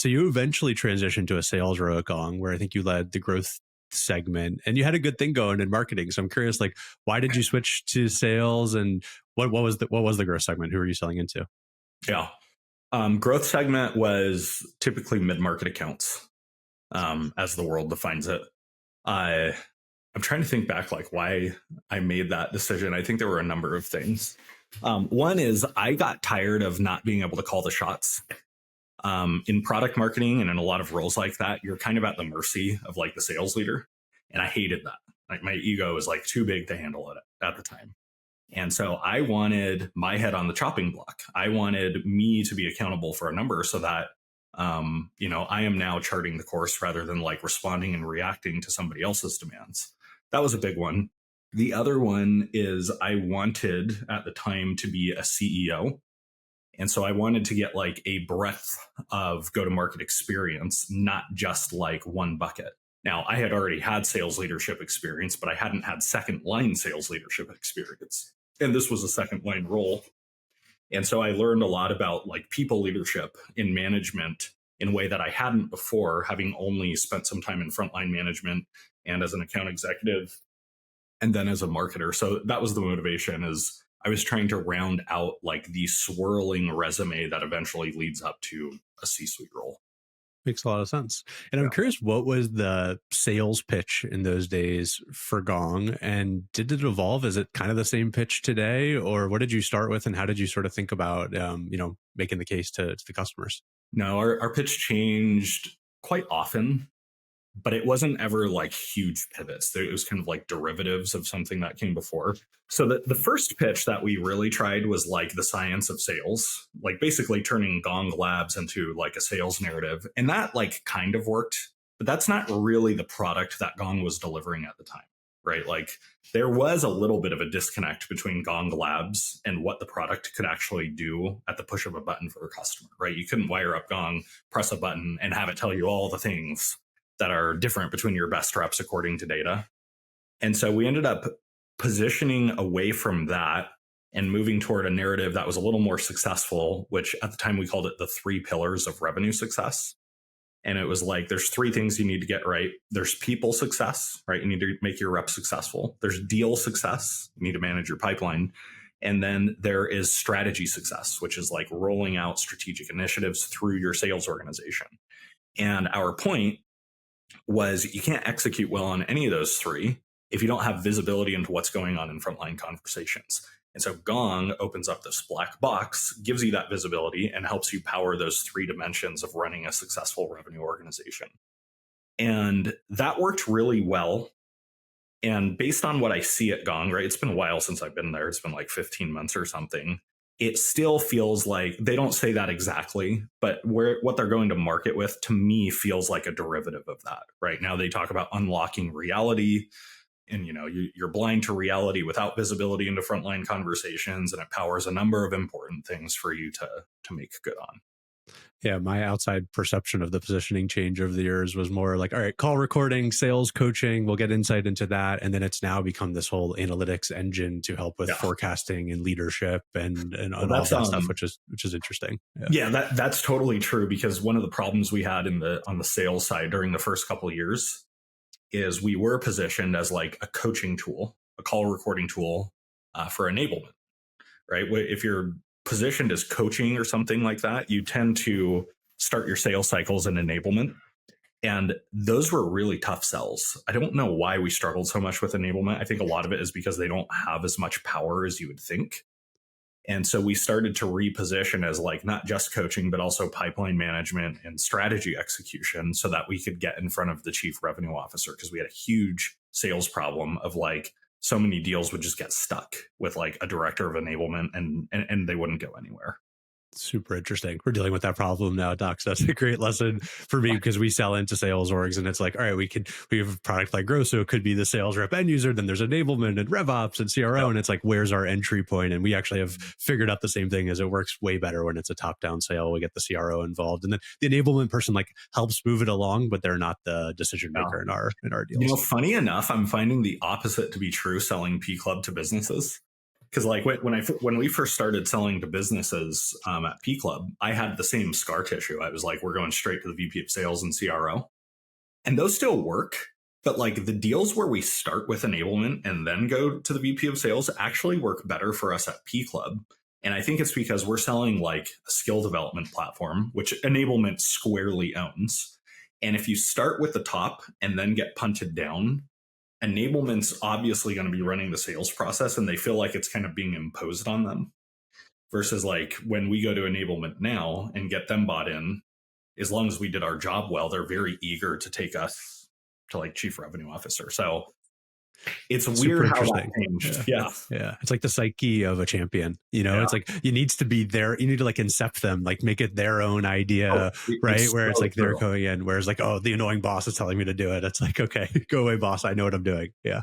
So you eventually transitioned to a sales role at Gong, where I think you led the growth segment, and you had a good thing going in marketing. So I'm curious, like, why did you switch to sales, and what was the growth segment? Who are you selling into? Yeah. Growth segment was typically mid-market accounts, as the world defines it. I I'm trying to think back, like why I made that decision. I think there were a number of things. One is I got tired of not being able to call the shots. In product marketing and in a lot of roles like that, you're kind of at the mercy of like the sales leader, and I hated that. Like my ego was like too big to handle it at the time. And so I wanted my head on the chopping block. I wanted me to be accountable for a number so that, I am now charting the course rather than like responding and reacting to somebody else's demands. That was a big one. The other one is I wanted at the time to be a CEO. And so I wanted to get like a breadth of go to market experience, not just like one bucket. Now, I had already had sales leadership experience, but I hadn't had second line sales leadership experience. And this was a second line role. And so I learned a lot about like people leadership in management in a way that I hadn't before, having only spent some time in frontline management and as an account executive and then as a marketer. So that was the motivation, is I was trying to round out like the swirling resume that eventually leads up to a C-suite role. Makes a lot of sense. And I'm Yeah. curious, what was the sales pitch in those days for Gong? And did it evolve? Is it kind of the same pitch today? Or what did you start with, and how did you sort of think about, making the case to the customers? No, our pitch changed quite often, but it wasn't ever like huge pivots. It was kind of like derivatives of something that came before. So the first pitch that we really tried was like the science of sales, like basically turning Gong Labs into like a sales narrative. And that like kind of worked, but that's not really the product that Gong was delivering at the time, right? Like there was a little bit of a disconnect between Gong Labs and what the product could actually do at the push of a button for a customer, right? You couldn't wire up Gong, press a button, and have it tell you all the things that are different between your best reps according to data. And so we ended up positioning away from that and moving toward a narrative that was a little more successful, which at the time we called it the 3 pillars of revenue success. And it was like, there's 3 things you need to get right. There's people success, right? You need to make your reps successful. There's deal success. You need to manage your pipeline. And then there is strategy success, which is like rolling out strategic initiatives through your sales organization. And our point was you can't execute well on any of those 3 if you don't have visibility into what's going on in frontline conversations. And so Gong opens up this black box, gives you that visibility, and helps you power those 3 dimensions of running a successful revenue organization. And that worked really well. And based on what I see at Gong, right, it's been a while since I've been there. It's been like 15 months or something. It still feels like they don't say that exactly, but what they're going to market with, to me, feels like a derivative of that. Right now, they talk about unlocking reality, and you're blind to reality without visibility into frontline conversations, and it powers a number of important things for you to make good on. Yeah, my outside perception of the positioning change over the years was more like, all right, call recording, sales coaching, we'll get insight into that. And then it's now become this whole analytics engine to help with forecasting and leadership and all that stuff, which is interesting. Yeah, that's totally true, because one of the problems we had on the sales side during the first couple of years is we were positioned as like a coaching tool, a call recording tool for enablement, right? If you're positioned as coaching or something like that, you tend to start your sales cycles in enablement. And those were really tough sells. I don't know why we struggled so much with enablement. I think a lot of it is because they don't have as much power as you would think. And so we started to reposition as like not just coaching, but also pipeline management and strategy execution, so that we could get in front of the chief revenue officer, because we had a huge sales problem of like so many deals would just get stuck with like a director of enablement, and they wouldn't go anywhere. Super interesting. We're dealing with that problem now, Doc. So that's a great lesson for me, because we sell into sales orgs, and it's like, all right, we have a product like growth, so it could be the sales rep end user, then there's enablement and RevOps and CRO, and it's like, where's our entry point? And we actually have figured out the same thing, as it works way better when it's a top-down sale. We get the CRO involved, and then the enablement person like helps move it along, but they're not the decision maker in our deals. Funny enough, I'm finding the opposite to be true selling P Club to businesses. Because like when we first started selling to businesses at P Club, I had the same scar tissue. I was like, we're going straight to the VP of Sales and CRO, and those still work. But like the deals where we start with enablement and then go to the VP of Sales actually work better for us at P Club. And I think it's because we're selling like a skill development platform, which enablement squarely owns. And if you start with the top and then get punted down, enablement's obviously going to be running the sales process and they feel like it's kind of being imposed on them. Versus like when we go to enablement now and get them bought in, as long as we did our job well, they're very eager to take us to like chief revenue officer. So it's Super weird how that interesting. changed. Yeah. It's like the psyche of a champion, you know. Yeah. It's like you needs to be there, you need to like incept them, like make it their own idea, right? Where it's like they're going in, whereas like, oh, the annoying boss is telling me to do it. It's like, okay, go away, boss, I know what I'm doing. Yeah.